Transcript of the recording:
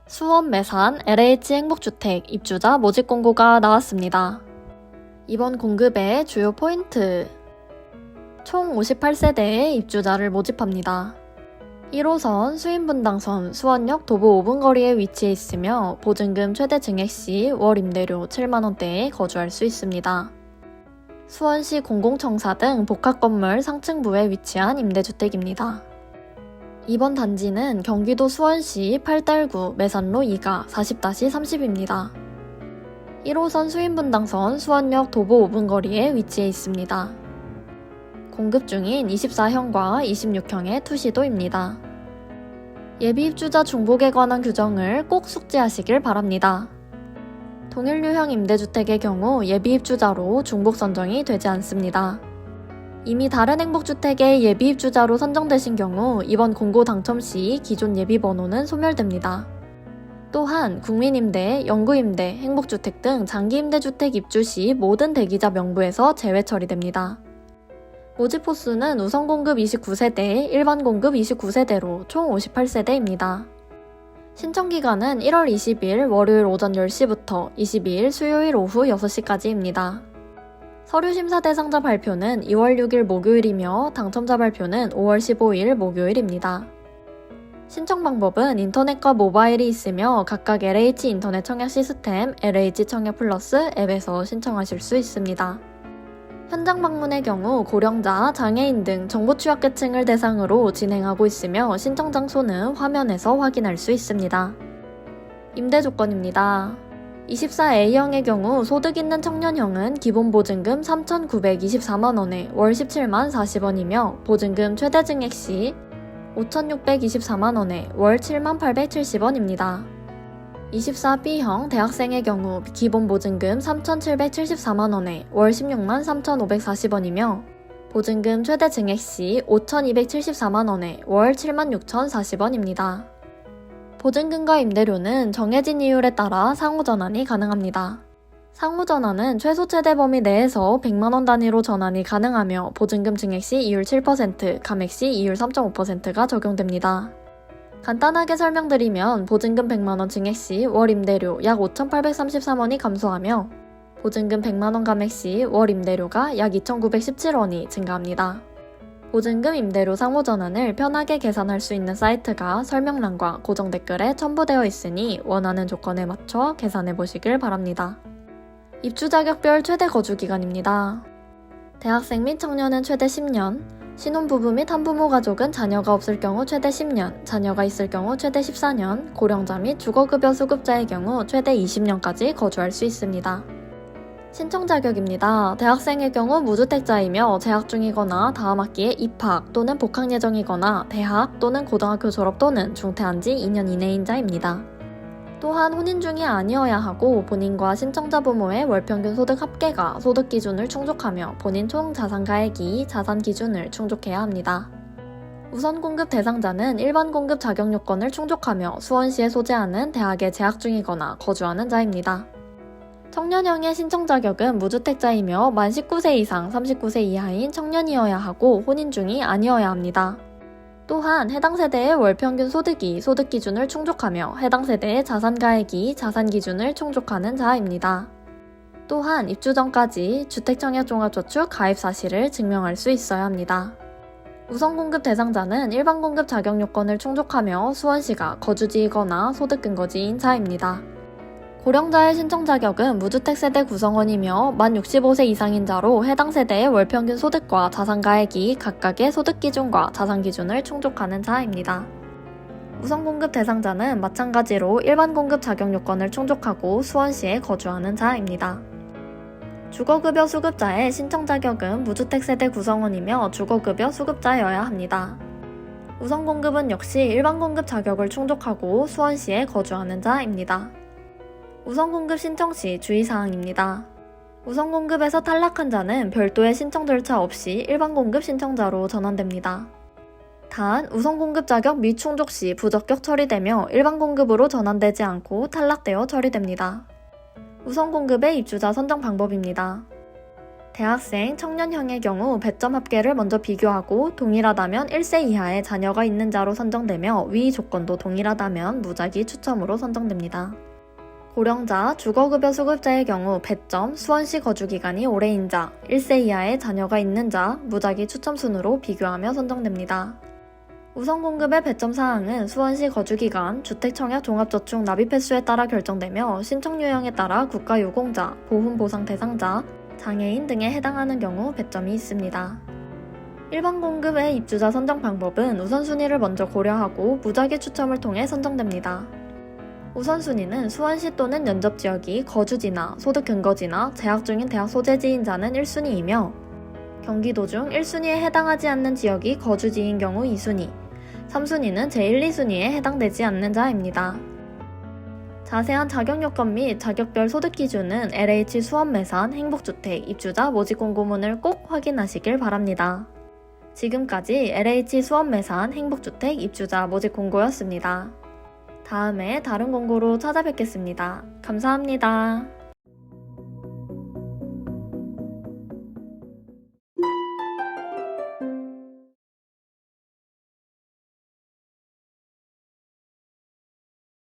수원 매산 LH 행복주택 입주자 모집 공고가 나왔습니다. 이번 공급의 주요 포인트. 총 58세대의 입주자를 모집합니다. 1호선 수인분당선 수원역 도보 5분 거리에 위치해 있으며 보증금 최대 증액 시 월 임대료 7만원대에 거주할 수 있습니다. 수원시 공공청사 등 복합건물 상층부에 위치한 임대주택입니다. 이번 단지는 경기도 수원시 8달구 매산로 2가 40-30입니다. 1호선 수인분당선 수원역 도보 5분 거리에 위치해 있습니다. 공급 중인 24형과 26형의 투시도입니다. 예비 입주자 중복에 관한 규정을 꼭 숙지하시길 바랍니다. 동일유형 임대주택의 경우 예비 입주자로 중복 선정이 되지 않습니다. 이미 다른 행복주택의 예비 입주자로 선정되신 경우 이번 공고 당첨 시 기존 예비 번호는 소멸됩니다. 또한 국민임대, 영구임대, 행복주택 등 장기임대주택 입주 시 모든 대기자 명부에서 제외 처리됩니다. 모집 호수는 우선 공급 29세대, 일반 공급 29세대로 총 58세대입니다. 신청기간은 1월 20일 월요일 오전 10시부터 22일 수요일 오후 6시까지입니다. 서류심사 대상자 발표는 2월 6일 목요일이며 당첨자 발표는 5월 15일 목요일입니다. 신청 방법은 인터넷과 모바일이 있으며 각각 LH 인터넷 청약 시스템, LH 청약 플러스 앱에서 신청하실 수 있습니다. 현장 방문의 경우 고령자, 장애인 등 정보 취약계층을 대상으로 진행하고 있으며 신청 장소는 화면에서 확인할 수 있습니다. 임대 조건입니다. 24A형의 경우 소득 있는 청년형은 기본 보증금 3,924만원에 월 17만 40원이며 보증금 최대 증액 시 5,624만원에 월 7만 870원입니다. 24B형 대학생의 경우 기본 보증금 3,774만원에 월 16만 3,540원이며 보증금 최대 증액 시 5,274만원에 월 7만 6,040원입니다. 보증금과 임대료는 정해진 이율에 따라 상호전환이 가능합니다. 상호전환은 최소 최대 범위 내에서 100만원 단위로 전환이 가능하며 보증금 증액 시 이율 7%, 감액 시 이율 3.5%가 적용됩니다. 간단하게 설명드리면 보증금 100만원 증액 시 월 임대료 약 5,833원이 감소하며 보증금 100만원 감액 시 월 임대료가 약 2,917원이 증가합니다. 보증금 임대료 상호전환을 편하게 계산할 수 있는 사이트가 설명란과 고정 댓글에 첨부되어 있으니 원하는 조건에 맞춰 계산해 보시길 바랍니다. 입주 자격별 최대 거주기간입니다. 대학생 및 청년은 최대 10년, 신혼부부 및 한부모 가족은 자녀가 없을 경우 최대 10년, 자녀가 있을 경우 최대 14년, 고령자 및 주거급여 수급자의 경우 최대 20년까지 거주할 수 있습니다. 신청 자격입니다. 대학생의 경우 무주택자이며 재학 중이거나 다음 학기에 입학 또는 복학 예정이거나 대학 또는 고등학교 졸업 또는 중퇴한 지 2년 이내인 자입니다. 또한 혼인 중이 아니어야 하고 본인과 신청자 부모의 월평균 소득 합계가 소득 기준을 충족하며 본인 총 자산가액이 자산 기준을 충족해야 합니다. 우선 공급 대상자는 일반 공급 자격 요건을 충족하며 수원시에 소재하는 대학에 재학 중이거나 거주하는 자입니다. 청년형의 신청 자격은 무주택자이며 만 19세 이상 39세 이하인 청년이어야 하고 혼인 중이 아니어야 합니다. 또한 해당 세대의 월평균 소득이 소득 기준을 충족하며 해당 세대의 자산가액이 자산 기준을 충족하는 자입니다. 또한 입주 전까지 주택청약종합저축 가입 사실을 증명할 수 있어야 합니다. 우선 공급 대상자는 일반 공급 자격 요건을 충족하며 수원시가 거주지이거나 소득 근거지인 자입니다. 고령자의 신청 자격은 무주택 세대 구성원이며 만 65세 이상인 자로 해당 세대의 월평균 소득과 자산가액이 각각의 소득 기준과 자산 기준을 충족하는 자입니다. 우선 공급 대상자는 마찬가지로 일반 공급 자격 요건을 충족하고 수원시에 거주하는 자입니다. 주거급여 수급자의 신청 자격은 무주택 세대 구성원이며 주거급여 수급자여야 합니다. 우선 공급은 역시 일반 공급 자격을 충족하고 수원시에 거주하는 자입니다. 우선 공급 신청 시 주의사항입니다. 우선 공급에서 탈락한 자는 별도의 신청 절차 없이 일반 공급 신청자로 전환됩니다. 단, 우선 공급 자격 미충족 시 부적격 처리되며 일반 공급으로 전환되지 않고 탈락되어 처리됩니다. 우선 공급의 입주자 선정 방법입니다. 대학생, 청년형의 경우 배점 합계를 먼저 비교하고 동일하다면 1세 이하의 자녀가 있는 자로 선정되며 위 조건도 동일하다면 무작위 추첨으로 선정됩니다. 고령자, 주거급여 수급자의 경우 배점, 수원시 거주기간이 오래인 자, 1세 이하의 자녀가 있는 자, 무작위 추첨 순으로 비교하며 선정됩니다. 우선 공급의 배점 사항은 수원시 거주기간, 주택청약 종합저축 납입 횟수에 따라 결정되며 신청 유형에 따라 국가유공자, 보훈보상 대상자, 장애인 등에 해당하는 경우 배점이 있습니다. 일반 공급의 입주자 선정 방법은 우선순위를 먼저 고려하고 무작위 추첨을 통해 선정됩니다. 우선순위는 수원시 또는 연접지역이 거주지나 소득근거지나 재학 중인 대학 소재지인 자는 1순위이며 경기도 중 1순위에 해당하지 않는 지역이 거주지인 경우 2순위, 3순위는 제1, 2순위에 해당되지 않는 자입니다. 자세한 자격 요건 및 자격별 소득 기준은 LH 수원매산 행복주택 입주자 모집 공고문을 꼭 확인하시길 바랍니다. 지금까지 LH 수원매산 행복주택 입주자 모집 공고였습니다. 다음에 다른 공고로 찾아뵙겠습니다. 감사합니다.